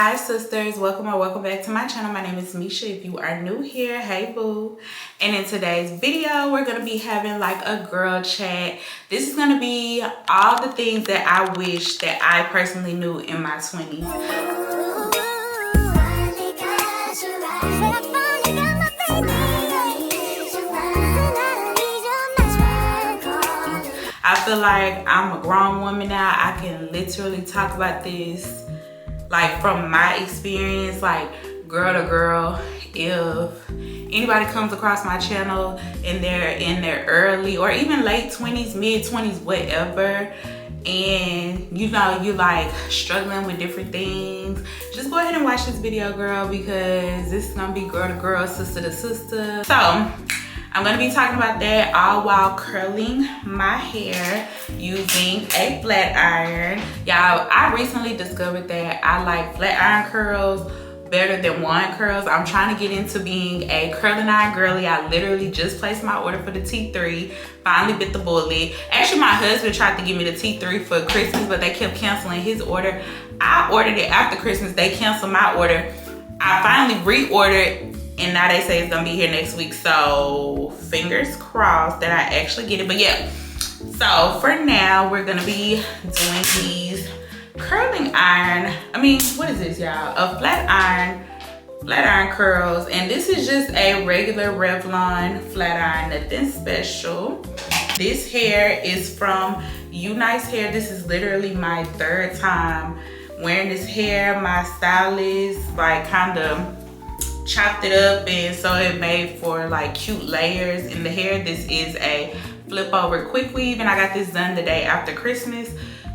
Hi sisters, welcome or welcome back to my channel. My name is Misha. If you are new here, hey boo. And in today's video, we're gonna be having like a girl chat. This is gonna be all the things that I wish that I personally knew in my 20s. I feel like I'm a grown woman now. I can literally talk about this like from my experience, like girl to girl. If anybody comes across my channel and they're in their early or even late 20s, mid 20s, whatever, and you know you like struggling with different things, just go ahead and watch this video, girl, because this is gonna be girl to girl, sister to sister. So I'm gonna be talking about that all while curling my hair using a flat iron. Y'all, I recently discovered that I like flat iron curls better than wand curls. I'm trying to get into being a curling iron girly. I literally just placed my order for the T3, finally bit the bullet. Actually, my husband tried to give me the T3 for Christmas, but they kept canceling his order. I ordered it after Christmas. They canceled my order. I finally reordered, and now they say it's gonna be here next week. So fingers crossed that I actually get it. But yeah, so for now, we're gonna be doing these curling iron. What is this, y'all? A flat iron curls. And this is just a regular Revlon flat iron, nothing special. This hair is from 20’s hair. This is literally my third time wearing this hair. My stylist like kind of chopped it up, and so it made for like cute layers in the hair. This is a flip over quick weave, and I got this done the day after Christmas.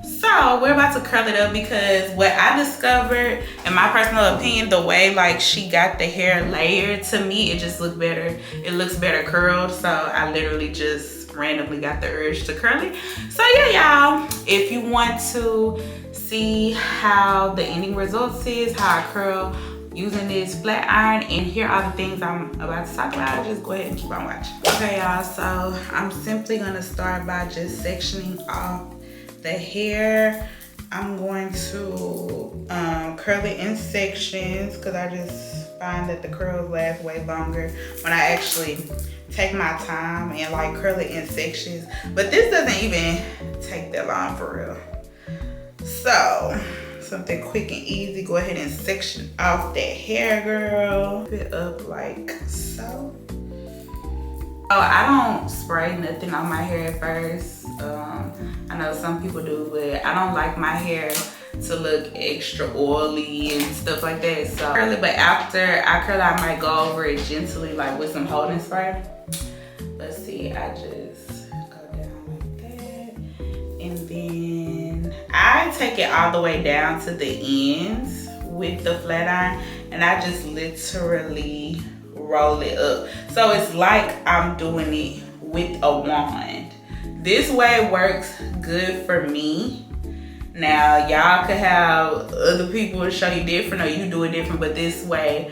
So we're about to curl it up because what I discovered, in my personal opinion, the way like she got the hair layered, to me it just looked better. It looks better curled. So I literally just randomly got the urge to curl it. So yeah, y'all, if you want to see how the ending results is, how I curl using this flat iron, and hear all the things I'm about to talk about, just go ahead and keep on watching. Okay, y'all, so I'm simply gonna start by just sectioning off the hair. I'm going to curl it in sections because I just find that the curls last way longer when I actually take my time and like curl it in sections. But this doesn't even take that long for real. So something quick and easy, go ahead and section off that hair, girl. Put it up like so. Oh, I don't spray nothing on my hair at first. I know some people do, but I don't like my hair to look extra oily and stuff like that. So curl it, but after I curl, I might go over it gently, like with some holding spray. Let's see, I just go down like that, and then I take it all the way down to the ends with the flat iron, and I just literally roll it up. So it's like I'm doing it with a wand. This way works good for me. Now, y'all could have other people show you different, or you do it different, but this way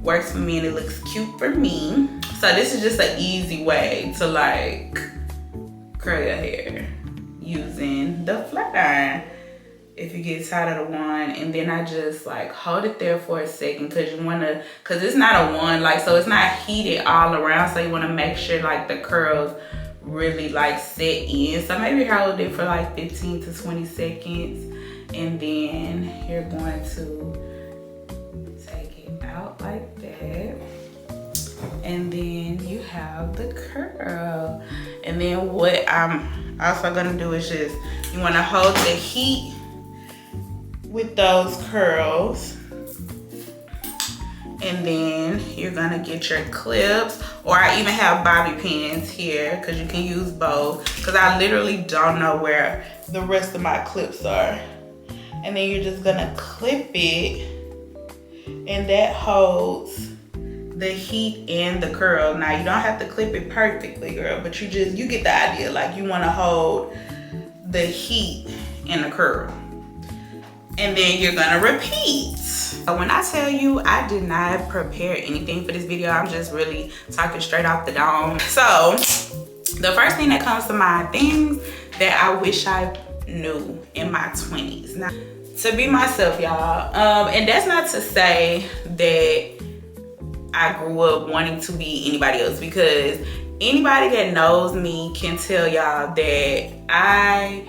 works for me and it looks cute for me. So this is just an easy way to like curl your hair using the flat iron if you get tired of the wand. And then I just like hold it there for a second because it's not a wand, like, so it's not heated all around, so you want to make sure like the curls really like set in. So maybe hold it for like 15 to 20 seconds, and then you're going to take it out like that, and then you have the curl. And then what I'm also gonna do is just, you want to hold the heat with those curls, and then you're gonna get your clips, or I even have bobby pins here because you can use both, because I literally don't know where the rest of my clips are. And then you're just gonna clip it, and that holds the heat and the curl. Now you don't have to clip it perfectly, girl, but you get the idea. Like, you want to hold the heat and the curl, and then you're gonna repeat. When I tell you I did not prepare anything for this video, I'm just really talking straight off the dome. So the first thing that comes to mind, things that I wish I knew in my 20s. Now, to be myself, y'all. And that's not to say that I grew up wanting to be anybody else, because anybody that knows me can tell y'all that I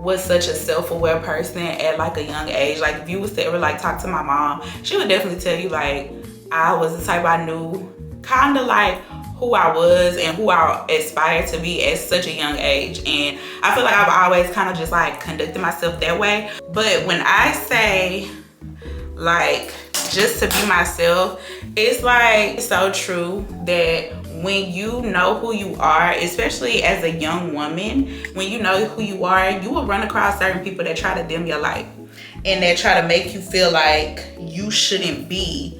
was such a self-aware person at like a young age. Like if you was to ever like talk to my mom, she would definitely tell you like I was the type, I knew kind of like who I was and who I aspired to be at such a young age. And I feel like I've always kind of just like conducted myself that way. But when I say like just to be myself, it's like so true that when you know who you are, especially as a young woman, when you know who you are, you will run across certain people that try to dim your light and that try to make you feel like you shouldn't be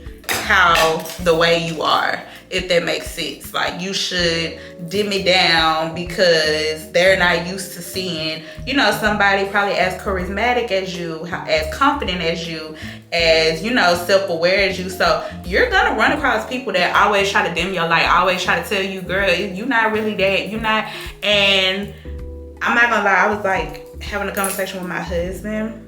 the way you are, if that makes sense. Like you should dim it down because they're not used to seeing, you know, somebody probably as charismatic as you, as confident as you, as, you know, self-aware as you. So you're gonna run across people that always try to dim your light, always try to tell you, girl, you're not really that, you're not. And I'm not gonna lie, I was like having a conversation with my husband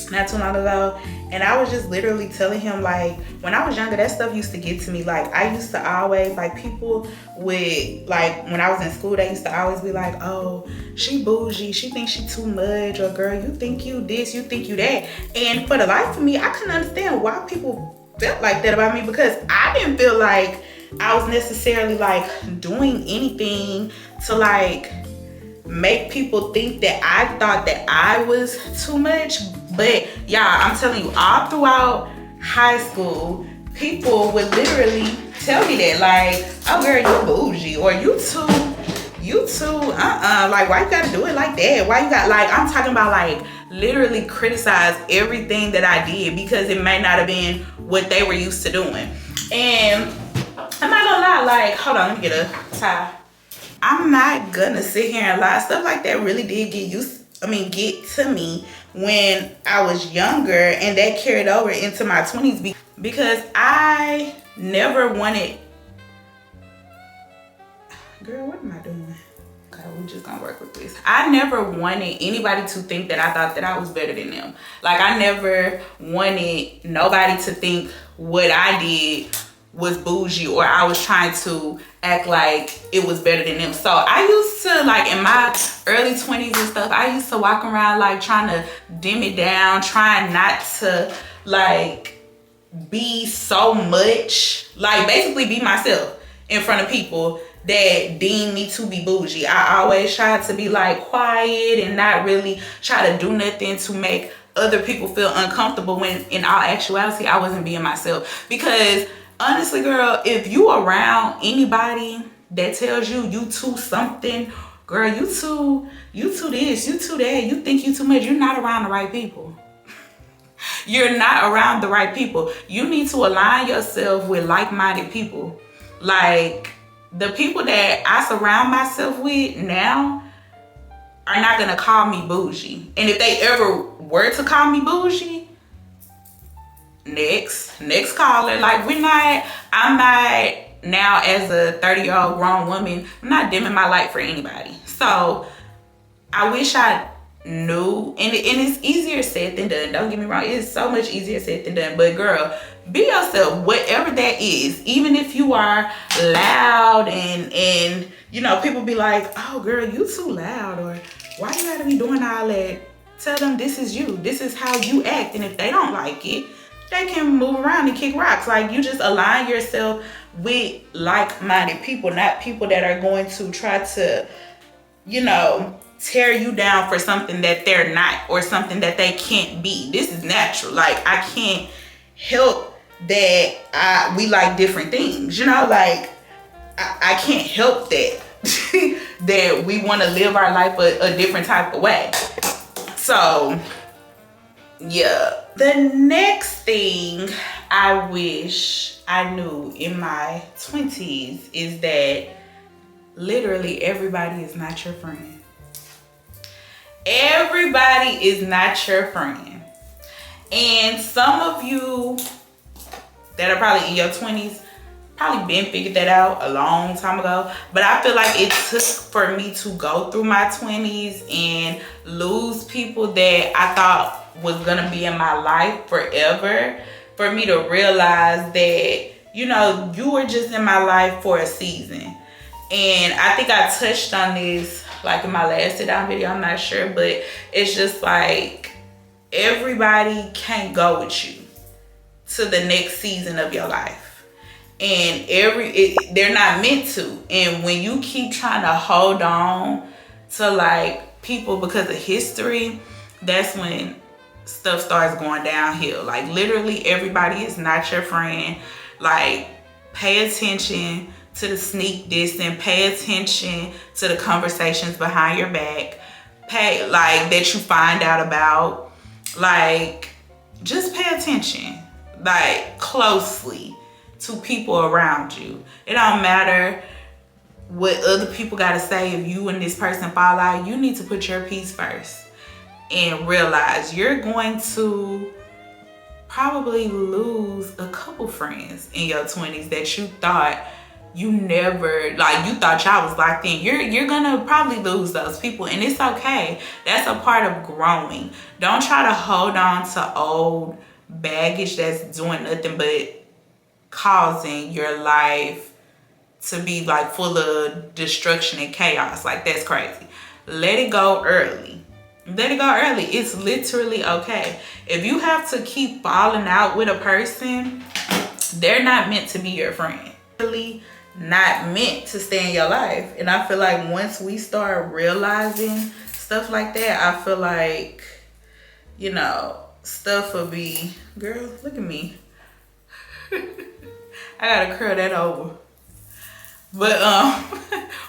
not too long ago, and I was just literally telling him, like, when I was younger, that stuff used to get to me. Like, I used to always, like, people would, like, when I was in school, they used to always be like, oh, she bougie, she thinks she too much, or girl, you think you this, you think you that. And for the life of me, I couldn't understand why people felt like that about me, because I didn't feel like I was necessarily, like, doing anything to, like, make people think that I thought that I was too much. But y'all, I'm telling you, all throughout high school, people would literally tell me that, like, oh girl, you bougie, or you too, like, why you gotta do it like that? Why you got, like, I'm talking about, like, literally criticize everything that I did because it may not have been what they were used to doing. And I'm not gonna lie, like, hold on, let me get a tie. I'm not gonna sit here and lie. Stuff like that really did get to me when I was younger, and that carried over into my 20s because I never wanted, girl, what am I doing? Okay, we're just gonna work with this. I never wanted anybody to think that I thought that I was better than them. Like, I never wanted nobody to think what I did was bougie, or I was trying to act like it was better than them. So I used to, like, in my early 20s and stuff, I used to walk around like trying to dim it down, trying not to like be so much, like basically be myself in front of people that deem me to be bougie. I always tried to be like quiet and not really try to do nothing to make other people feel uncomfortable, when in all actuality I wasn't being myself. Because honestly, girl, if you around anybody that tells you you too something, girl, you too this, you too that, you think you too much, you're not around the right people. You're not around the right people. You need to align yourself with like-minded people. Like, the people that I surround myself with now are not gonna call me bougie. And if they ever were to call me bougie, next caller. Like, I'm not now, as a 30-year-old grown woman, I'm not dimming my light for anybody. So I wish I knew, and it's easier said than done, don't get me wrong, it's so much easier said than done. But girl, be yourself, whatever that is. Even if you are loud and you know, people be like, oh girl, you too loud, or why you gotta be doing all that? Tell them this is you, this is how you act. And if they don't like it, they can move around and kick rocks. Like, you just align yourself with like-minded people, not people that are going to try to, you know, tear you down for something that they're not, or something that they can't be. This is natural. Like, I can't help that we like different things, you know, like I can't help that that we want to live our life a different type of way. So yeah. The next thing I wish I knew in my 20s is that literally everybody is not your friend. Everybody is not your friend. And some of you that are probably in your 20s probably been figured that out a long time ago. But I feel like it took for me to go through my 20s and lose people that I thought was gonna be in my life forever, for me to realize that, you know, you were just in my life for a season. And I think I touched on this like in my last sit down video, I'm not sure, but it's just like everybody can't go with you to the next season of your life. And they're not meant to. And when you keep trying to hold on to like people because of history, that's when stuff starts going downhill. Like literally everybody is not your friend. Like pay attention to the sneak dissing, pay attention to the conversations behind your back, that you find out about. Like just pay attention, like closely, to people around you. It don't matter what other people gotta say. If you and this person fall out, you need to put your peace first and realize you're going to probably lose a couple friends in your 20s that you thought you never, like you thought y'all was locked in. You're gonna probably lose those people, and it's okay. That's a part of growing. Don't try to hold on to old baggage that's doing nothing but causing your life to be like full of destruction and chaos. Like that's crazy. Let it go early. Let it go early. It's literally okay. If you have to keep falling out with a person, they're not meant to be your friend. Really not meant to stay in your life. And I feel like once we start realizing stuff like that, I feel like, you know, stuff will be, girl, look at me. I gotta curl that over. But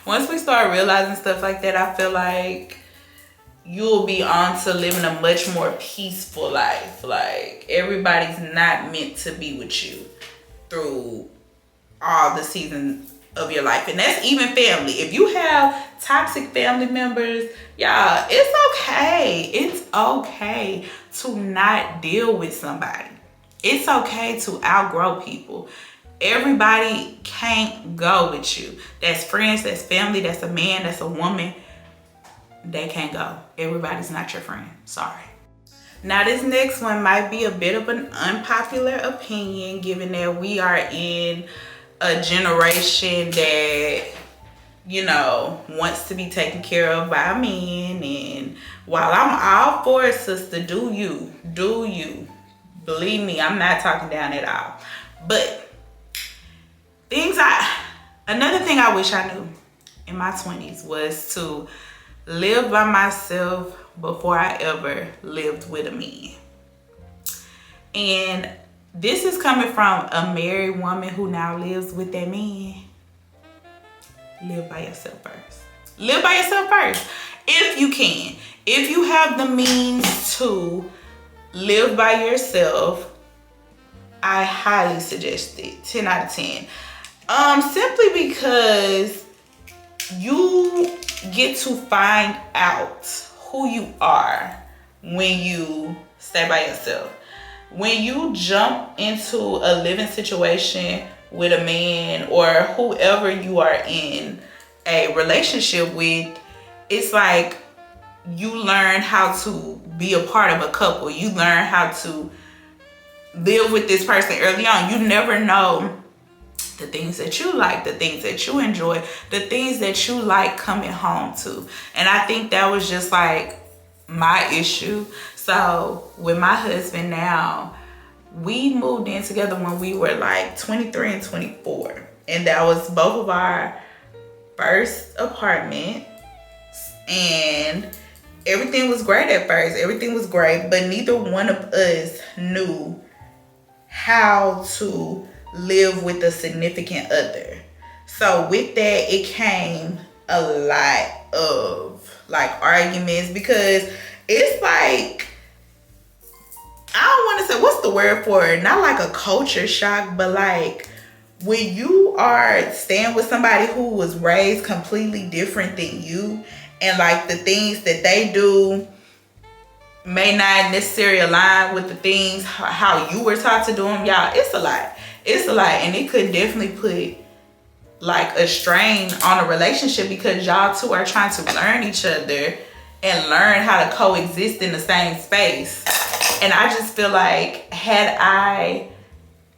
once we start realizing stuff like that, I feel like you'll be on to living a much more peaceful life. Like everybody's not meant to be with you through all the seasons of your life. And that's even family. If you have toxic family members, y'all, it's okay. It's okay to not deal with somebody. It's okay to outgrow people. Everybody can't go with you. That's friends, that's family, that's a man, that's a woman. They can't go. Everybody's not your friend. Sorry. Now this next one might be a bit of an unpopular opinion, given that we are in a generation that, you know, wants to be taken care of by men. And while I'm all for it, sister, do you. Believe me, I'm not talking down at all. But another thing I wish I knew in my 20s was to live by myself before I ever lived with a man. And this is coming from a married woman who now lives with that man. Live by yourself first. Live by yourself first. If you can. If you have the means to live by yourself, I highly suggest it. 10 out of 10. Simply because you get to find out who you are when you stay by yourself. When you jump into a living situation with a man or whoever you are in a relationship with, it's like you learn how to be a part of a couple. You learn how to live with this person early on. You never know the things that you like, the things that you enjoy, the things that you like coming home to. And I think that was just like my issue. So with my husband now, we moved in together when we were like 23 and 24. And that was both of our first apartments. And everything was great at first. Everything was great. But neither one of us knew how to live with a significant other. So with that, it came a lot of like arguments, because it's like, I don't want to say, what's the word for it? Not like a culture shock, but like when you are staying with somebody who was raised completely different than you, and like the things that they do may not necessarily align with the things how you were taught to do them, y'all, it's a lot. It's a lot, and it could definitely put like a strain on a relationship, because y'all two are trying to learn each other and learn how to coexist in the same space. And I just feel like had I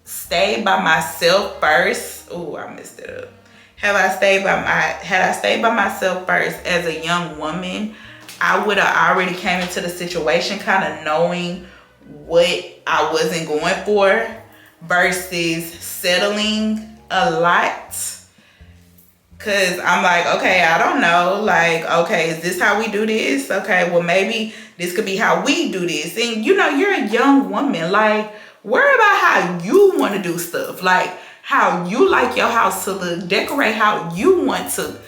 stayed by myself first, oh, I messed it up. Had I stayed by myself first as a young woman, I would have already came into the situation kind of knowing what I wasn't going for versus settling a lot. Cause I'm like, okay, I don't know. Like, okay, is this how we do this? Okay, well maybe this could be how we do this. And you know, you're a young woman. Like, worry about how you want to do stuff. Like how you like your house to look. Decorate how you want to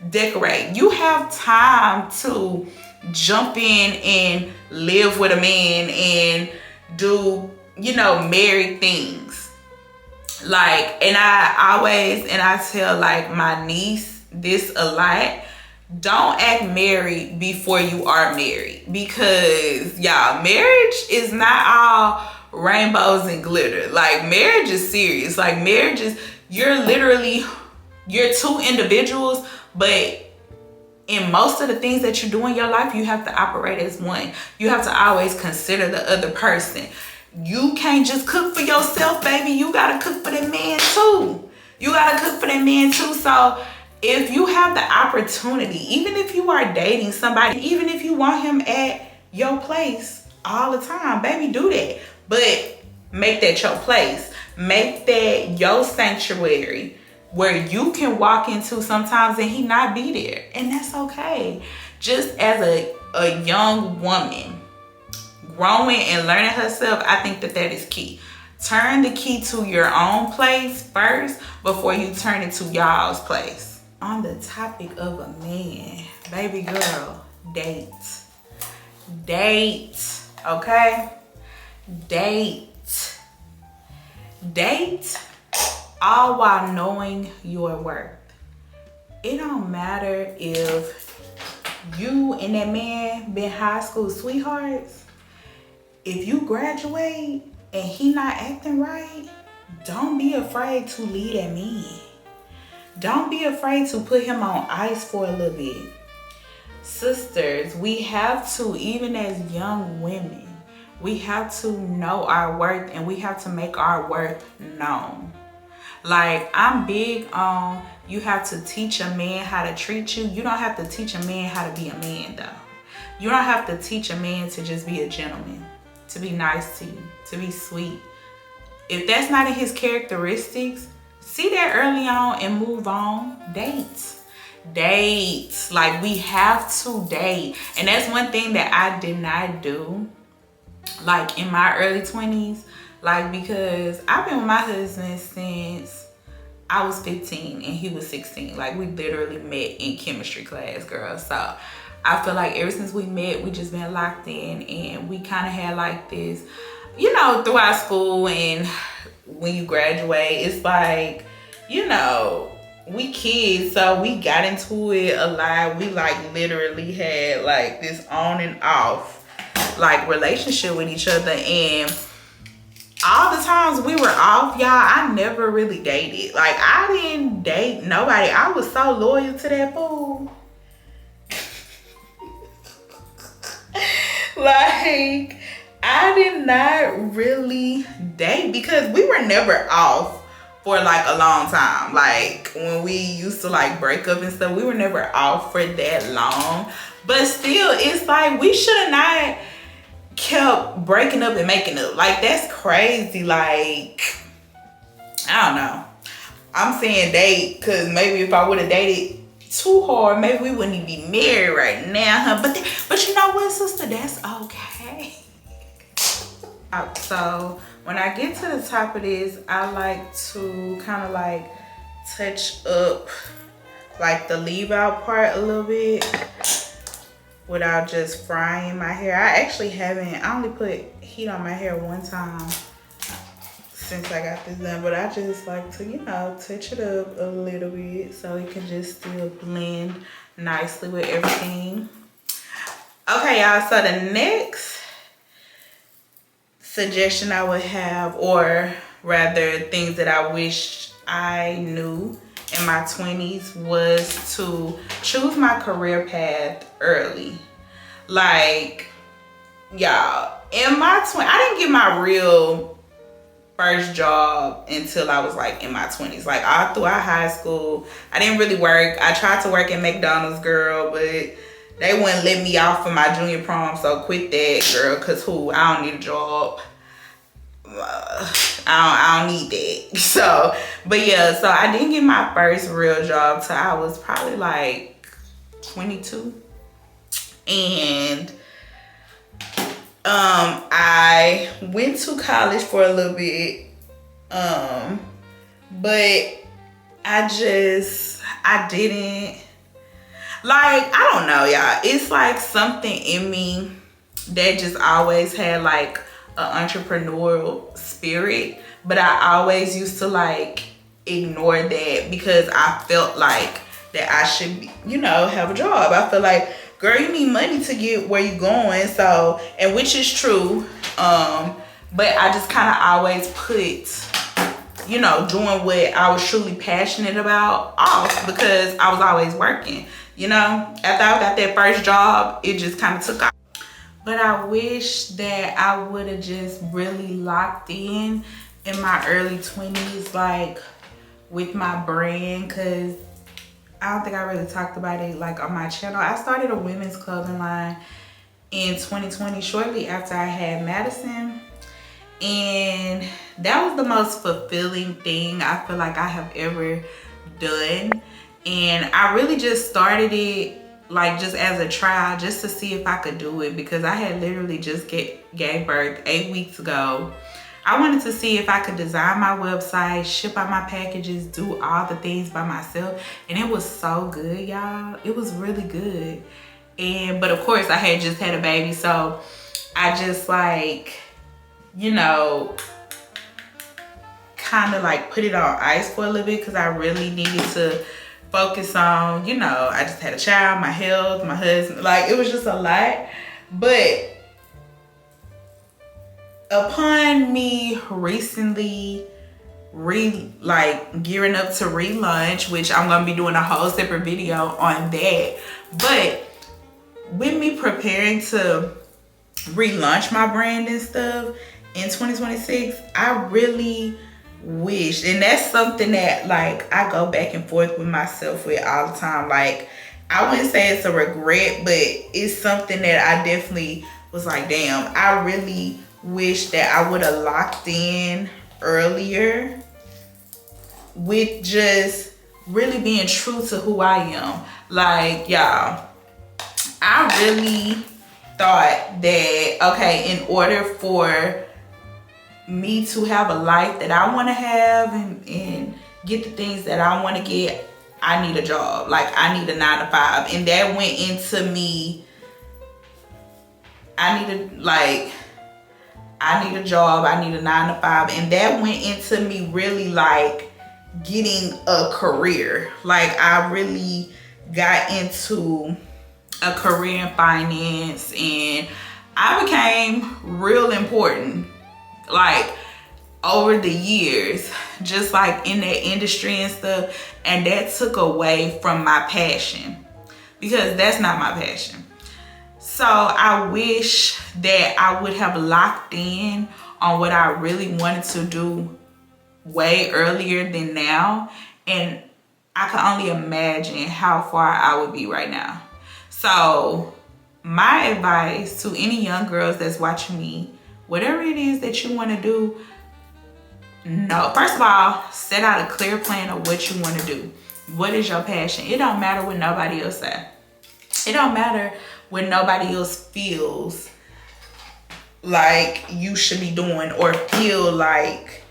decorate. You have time to jump in and live with a man and do, you know, married things. Like, and I tell like my niece this a lot. Don't act married before you are married, because y'all, marriage is not all rainbows and glitter. Like, marriage is serious. Like, marriage is, you're two individuals, but in most of the things that you do in your life, you have to operate as one. You have to always consider the other person. You can't just cook for yourself, baby. You gotta cook for that man too. So if you have the opportunity, even if you are dating somebody, even if you want him at your place all the time, baby, do that. But make that your place. Make that your sanctuary where you can walk into sometimes and he not be there. And that's okay. Just as a young woman, growing and learning herself, I think that is key. Turn the key to your own place first before you turn it to y'all's place. On the topic of a man, baby girl, date, okay? Date, all while knowing your worth. It don't matter if you and that man been high school sweethearts. If you graduate and he not acting right, don't be afraid to leave that man. Don't be afraid to put him on ice for a little bit. Sisters, we have to, even as young women, we have to know our worth and we have to make our worth known. Like, I'm big on, you have to teach a man how to treat you. You don't have to teach a man how to be a man though. You don't have to teach a man to just be a gentleman, to be nice to you, to be sweet. If that's not in his characteristics, see that early on and move on. Dates. Like, we have to date. And that's one thing that I did not do, like, in my early 20s. Like, because I've been with my husband since I was 15 and he was 16. Like, we literally met in chemistry class, girl. So I feel like ever since we met, we just been locked in, and we kind of had like this, you know, throughout school and when you graduate, it's like, you know, we kids, so we got into it a lot. We like literally had like this on and off like relationship with each other, and all the times we were off, y'all, I never really dated. Like, I didn't date nobody. I was so loyal to that fool. Like, I did not really date because we were never off for like a long time. Like, when we used to like break up and stuff, we were never off for that long. But still, it's like, we should have not kept breaking up and making up. Like, that's crazy. Like, I don't know. I'm saying date because maybe if I would have dated too hard, maybe we wouldn't even be married right now, huh? But you know what, sister? That's okay. So when I get to the top of this, I like to kind of like touch up like the leave out part a little bit without just frying my hair. I only put heat on my hair one time since I got this done, but I just like to, you know, touch it up a little bit so it can just still blend nicely with everything. Okay, y'all, so the next suggestion I would have, or rather things that I wish I knew in my 20s, was to choose my career path early. Like, y'all, in my 20s, I didn't get my real first job until I was like in my 20s. Like all throughout high school, I didn't really work. I tried to work at McDonald's, girl, but they wouldn't let me off for my junior prom, so quit that, girl, because I don't need a job. I don't need that. So, but yeah, so I didn't get my first real job till I was probably like 22. And I went to college for a little bit. But I didn't, like, I don't know, y'all. It's like something in me that just always had like an entrepreneurial spirit, but I always used to like ignore that because I felt like that I should be, have a job. I feel like, girl, you need money to get where you going. So, and which is true. But I just kind of always put, doing what I was truly passionate about off because I was always working, After I got that first job, it just kind of took off. But I wish that I would have just really locked in my early 20s, like with my brand, because I don't think I really talked about it like on my channel. I started a women's clothing line in 2020, shortly after I had Madison. And that was the most fulfilling thing I feel like I have ever done. And I really just started it like just as a trial, just to see if I could do it, because I had literally just gave birth 8 weeks ago. I wanted to see if I could design my website, ship out my packages, do all the things by myself. And it was so good, y'all. It was really good. But of course I had just had a baby, so I just like, kind of like put it on ice for a little bit because I really needed to focus on, I just had a child, my health, my husband, like it was just a lot. But upon me recently gearing up to relaunch, which I'm gonna be doing a whole separate video on that, but with me preparing to relaunch my brand and stuff in 2026, I really wish, and that's something that like I go back and forth with myself with all the time. Like, I wouldn't say it's a regret, but it's something that I definitely was like, damn, I really wish that I would have locked in earlier with just really being true to who I am. Like, y'all, I really thought that, okay, in order for me to have a life that I want to have and get the things that I want to get, I need a job. Like, I need a 9 to 5. And that went into me, I need a job, I need a 9 to 5. And that went into me really like getting a career. Like, I really got into a career in finance, and I became real important like over the years, just like in that industry and stuff. And that took away from my passion, because that's not my passion. So I wish that I would have locked in on what I really wanted to do way earlier than now. And I can only imagine how far I would be right now. So my advice to any young girls that's watching me, whatever it is that you want to do, first of all, set out a clear plan of what you want to do. What is your passion? It don't matter what nobody else says. It don't matter what nobody else feels like you should be doing, or feel like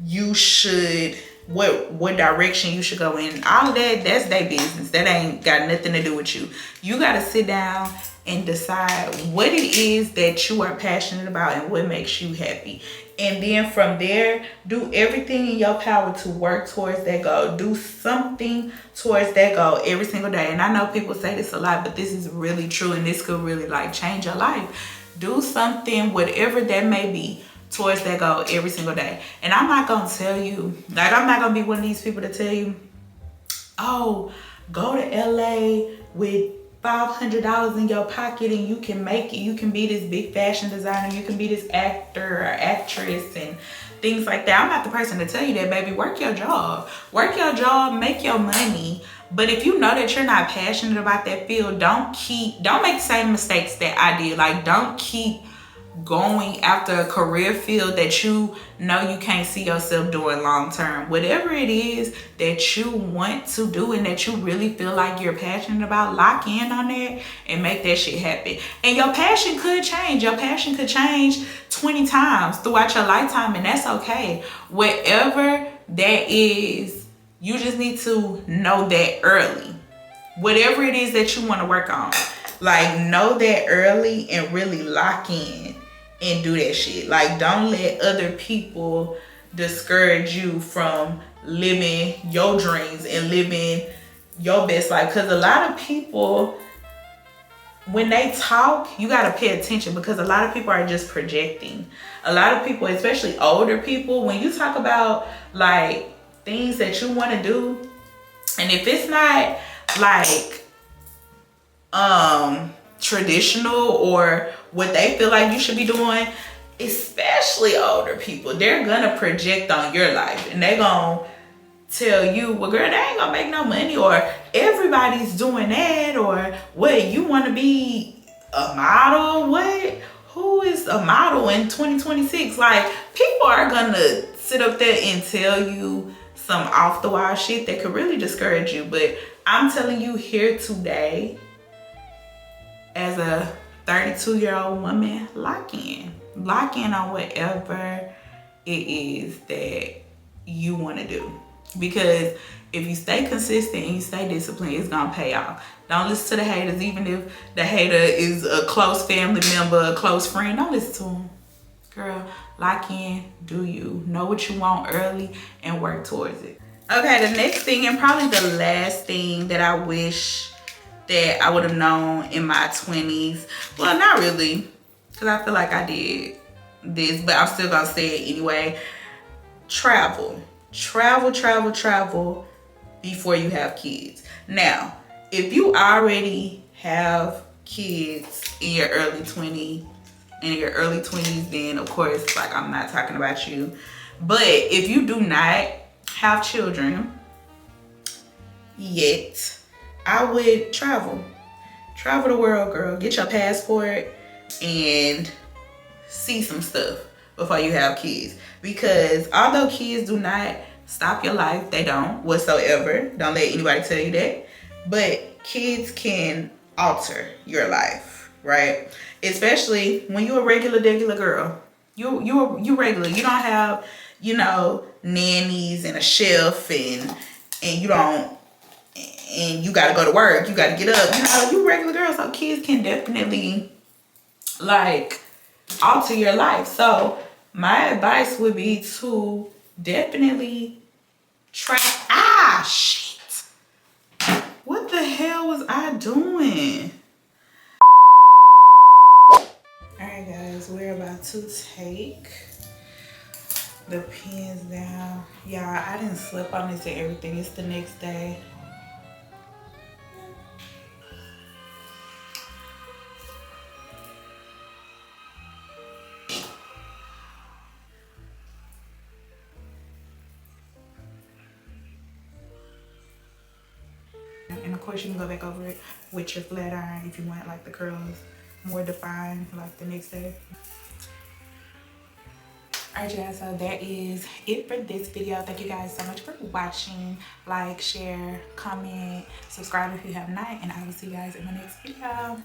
you should, what direction you should go in. All of that, that's their business. That ain't got nothing to do with you. You got to sit down and decide what it is that you are passionate about and what makes you happy. And then from there, do everything in your power to work towards that goal. Do something towards that goal every single day. And I know people say this a lot, but this is really true, and this could really like change your life. Do something, whatever that may be, towards that goal every single day. And I'm not gonna tell you, like, I'm not gonna be one of these people to tell you, oh, go to LA with $500 in your pocket and you can make it. You can be this big fashion designer. You can be this actor or actress and things like that. I'm not the person to tell you that, baby. Work your job. Work your job, make your money. But if you know that you're not passionate about that field, don't make the same mistakes that I did. Like, don't keep going after a career field that you know you can't see yourself doing long term. Whatever it is that you want to do and that you really feel like you're passionate about, lock in on that and make that shit happen. And your passion could change. Your passion could change 20 times throughout your lifetime, and that's okay. Whatever that is, you just need to know that early. Whatever it is that you want to work on, like, know that early and really lock in and do that shit. Like, don't let other people discourage you from living your dreams and living your best life. Because a lot of people, when they talk, you got to pay attention, because a lot of people are just projecting. A lot of people, especially older people, when you talk about like things that you want to do, and if it's not like traditional or what they feel like you should be doing, especially older people, they're gonna project on your life and they gonna tell you, well, girl, they ain't gonna make no money, or everybody's doing that, or what, you want to be a model? What? Who is a model in 2026? Like, people are gonna sit up there and tell you some off the wall shit that could really discourage you. But I'm telling you here today, as a 32-year-old woman, lock in on whatever it is that you want to do. Because if you stay consistent and you stay disciplined, it's gonna pay off. Don't listen to the haters. Even if the hater is a close family member, a close friend, don't listen to them. Girl, lock in, do you. Know what you want early and work towards it. Okay, the next thing, and probably the last thing that I wish that I would have known in my 20s. Well, not really, because I feel like I did this, but I'm still gonna say it anyway. Travel before you have kids. Now, if you already have kids in your early 20s, then of course, like, I'm not talking about you. But if you do not have children yet, I would travel the world, girl. Get your passport and see some stuff before you have kids. Because although kids do not stop your life, they don't whatsoever. Don't let anybody tell you that. But kids can alter your life, right? Especially when you're a regular girl. You regular. You don't have, nannies and a chef and you don't, and you gotta go to work, you gotta get up, you regular girl. So kids can definitely like alter your life. So my advice would be to definitely try. Shit. What the hell was I doing? Alright guys, we're about to take the pins down. Y'all, I didn't slip on this and everything. It's the next day. And of course you can go back over it with your flat iron if you want like the curls more defined like the next day. Alright guys, so that is it for this video. Thank you guys so much for watching. Like, share, comment, subscribe if you have not, and I will see you guys in the next video.